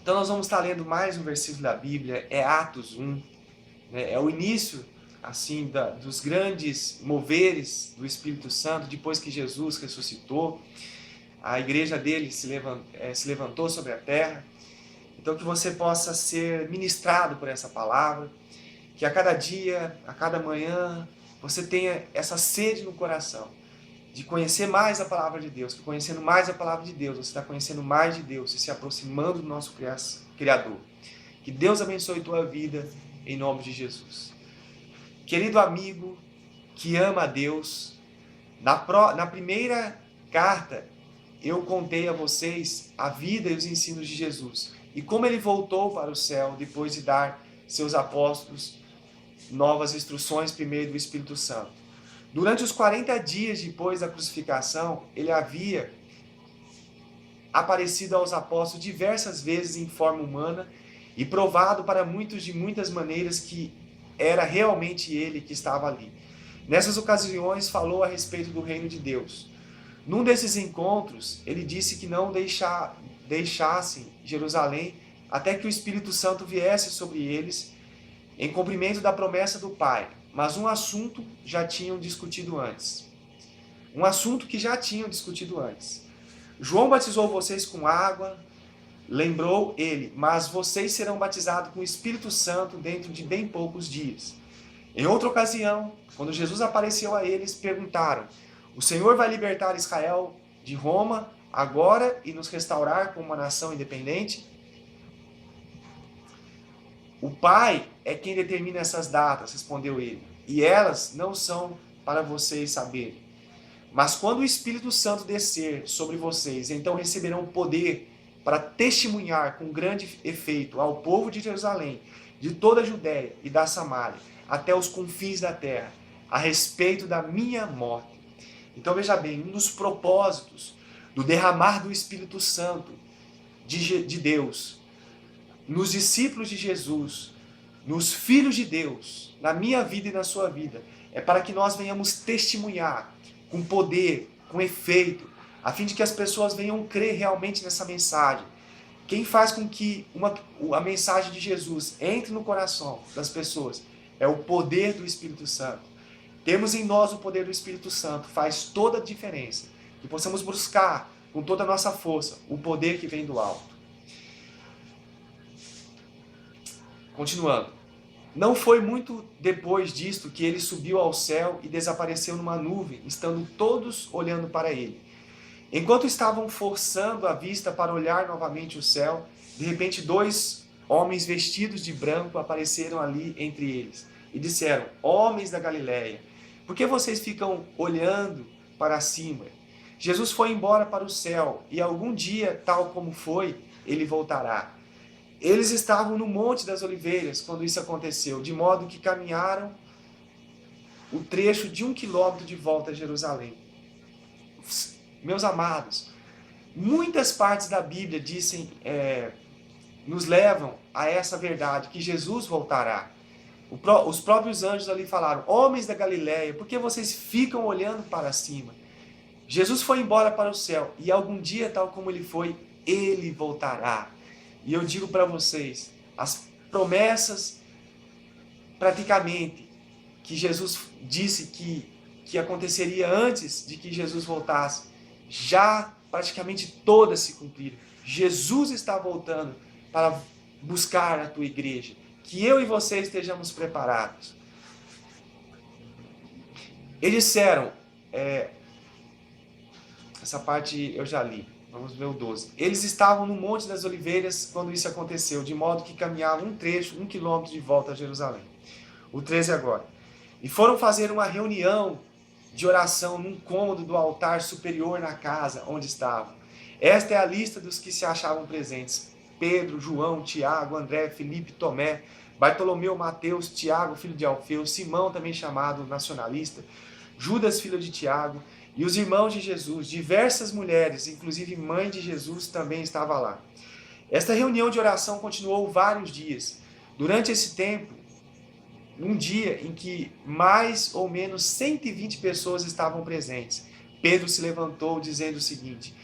Então nós vamos estar lendo mais um versículo da Bíblia, é Atos 1, né? É o início assim dos grandes moveres do Espírito Santo, depois que Jesus ressuscitou, a igreja dele se levantou sobre a terra. Então que você possa ser ministrado por essa palavra, que a cada dia, a cada manhã, você tenha essa sede no coração de conhecer mais a palavra de Deus, que conhecendo mais a palavra de Deus, você está conhecendo mais de Deus e se aproximando do nosso Criador. Que Deus abençoe tua vida em nome de Jesus. Querido amigo que ama a Deus, na primeira carta eu contei a vocês a vida e os ensinos de Jesus e como ele voltou para o céu depois de dar seus apóstolos novas instruções primeiro do Espírito Santo. Durante os 40 dias depois da crucificação, ele havia aparecido aos apóstolos diversas vezes em forma humana e provado para muitos de muitas maneiras que era realmente ele que estava ali. Nessas ocasiões falou a respeito do reino de Deus. Num desses encontros, ele disse que não deixassem Jerusalém até que o Espírito Santo viesse sobre eles em cumprimento da promessa do Pai. Mas um assunto já tinham discutido antes. Um assunto que já tinham discutido antes. João batizou vocês com água, lembrou ele, mas vocês serão batizados com o Espírito Santo dentro de bem poucos dias. Em outra ocasião, quando Jesus apareceu a eles, perguntaram: o Senhor vai libertar Israel de Roma agora e nos restaurar como uma nação independente? O Pai é quem determina essas datas, respondeu ele, e elas não são para vocês saberem. Mas quando o Espírito Santo descer sobre vocês, então receberão poder para testemunhar com grande efeito ao povo de Jerusalém, de toda a Judéia e da Samária, até os confins da terra, a respeito da minha morte. Então veja bem, um dos propósitos do derramar do Espírito Santo de Deus nos discípulos de Jesus, nos filhos de Deus, na minha vida e na sua vida, é para que nós venhamos testemunhar com poder, com efeito, a fim de que as pessoas venham crer realmente nessa mensagem. Quem faz com que a mensagem de Jesus entre no coração das pessoas é o poder do Espírito Santo. Temos em nós o poder do Espírito Santo, faz toda a diferença. Que possamos buscar com toda a nossa força o poder que vem do alto. Continuando. Não foi muito depois disto que ele subiu ao céu e desapareceu numa nuvem, estando todos olhando para ele. Enquanto estavam forçando a vista para olhar novamente o céu, de repente 2 homens vestidos de branco apareceram ali entre eles e disseram: homens da Galileia, por que vocês ficam olhando para cima? Jesus foi embora para o céu e algum dia, tal como foi, ele voltará. Eles estavam no Monte das Oliveiras quando isso aconteceu, de modo que caminharam o trecho de 1 quilômetro de volta a Jerusalém. Meus amados, muitas partes da Bíblia nos levam a essa verdade, que Jesus voltará. Os próprios anjos ali falaram: homens da Galileia, por que vocês ficam olhando para cima? Jesus foi embora para o céu e algum dia, tal como ele foi, ele voltará. E eu digo para vocês, as promessas praticamente que Jesus disse que aconteceria antes de que Jesus voltasse, já praticamente todas se cumpriram. Jesus está voltando para buscar a tua igreja. Que eu e você estejamos preparados. Eles disseram, essa parte eu já li, vamos ver o 12. Eles estavam no Monte das Oliveiras quando isso aconteceu, de modo que caminhavam um trecho, 1 quilômetro de volta a Jerusalém. O 13 agora. E foram fazer uma reunião de oração num cômodo do altar superior na casa onde estavam. Esta é a lista dos que se achavam presentes: Pedro, João, Tiago, André, Filipe, Tomé, Bartolomeu, Mateus, Tiago, filho de Alfeu, Simão, também chamado nacionalista, Judas, filho de Tiago, e os irmãos de Jesus. Diversas mulheres, inclusive mãe de Jesus, também estava lá. Esta reunião de oração continuou vários dias. Durante esse tempo, um dia em que mais ou menos 120 pessoas estavam presentes, Pedro se levantou dizendo o seguinte: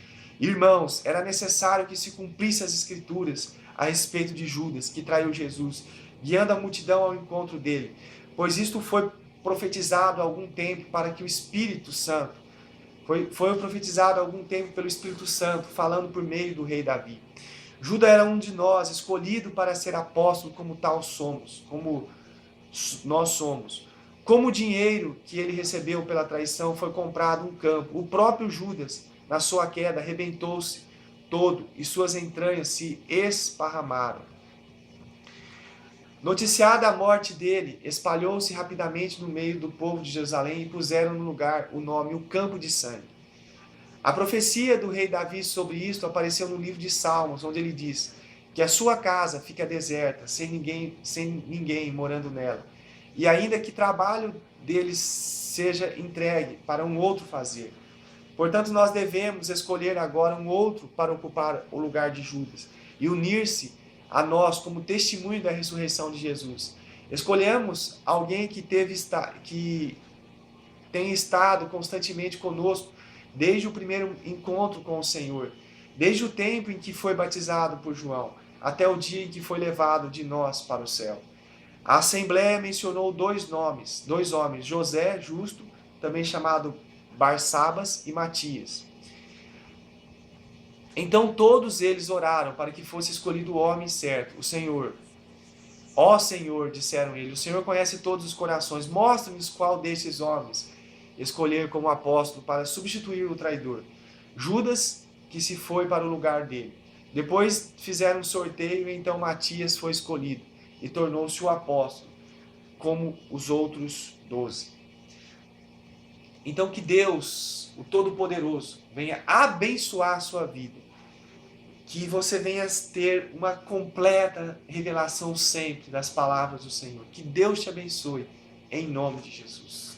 Irmãos, era necessário que se cumprisse as escrituras a respeito de Judas, que traiu Jesus, guiando a multidão ao encontro dele, pois isto foi profetizado há algum tempo para que o Espírito Santo, foi profetizado há algum tempo pelo Espírito Santo, falando por meio do rei Davi. Judas era um de nós, escolhido para ser apóstolo, como tal somos, como nós somos. Como o dinheiro que ele recebeu pela traição foi comprado um campo, o próprio Judas, na sua queda, arrebentou-se todo e suas entranhas se esparramaram. Noticiada a morte dele, espalhou-se rapidamente no meio do povo de Jerusalém e puseram no lugar o nome O Campo de Sangue. A profecia do rei Davi sobre isto apareceu no livro de Salmos, onde ele diz que a sua casa fica deserta, sem ninguém morando nela. E ainda que trabalho deles seja entregue para um outro fazer. Portanto, nós devemos escolher agora um outro para ocupar o lugar de Judas e unir-se a nós como testemunho da ressurreição de Jesus. Escolhemos alguém que tem estado constantemente conosco desde o primeiro encontro com o Senhor, desde o tempo em que foi batizado por João, até o dia em que foi levado de nós para o céu. A Assembleia mencionou dois homens, José, justo, também chamado Barsabas, e Matias. Então todos eles oraram para que fosse escolhido o homem certo, o Senhor. Ó Senhor, disseram eles, o Senhor conhece todos os corações, mostra-nos qual desses homens escolher como apóstolo para substituir o traidor. Judas, que se foi para o lugar dele. Depois fizeram um sorteio e então Matias foi escolhido e tornou-se o apóstolo, como os outros 12. Então que Deus, o Todo-Poderoso, venha abençoar a sua vida. Que você venha ter uma completa revelação sempre das palavras do Senhor. Que Deus te abençoe, em nome de Jesus.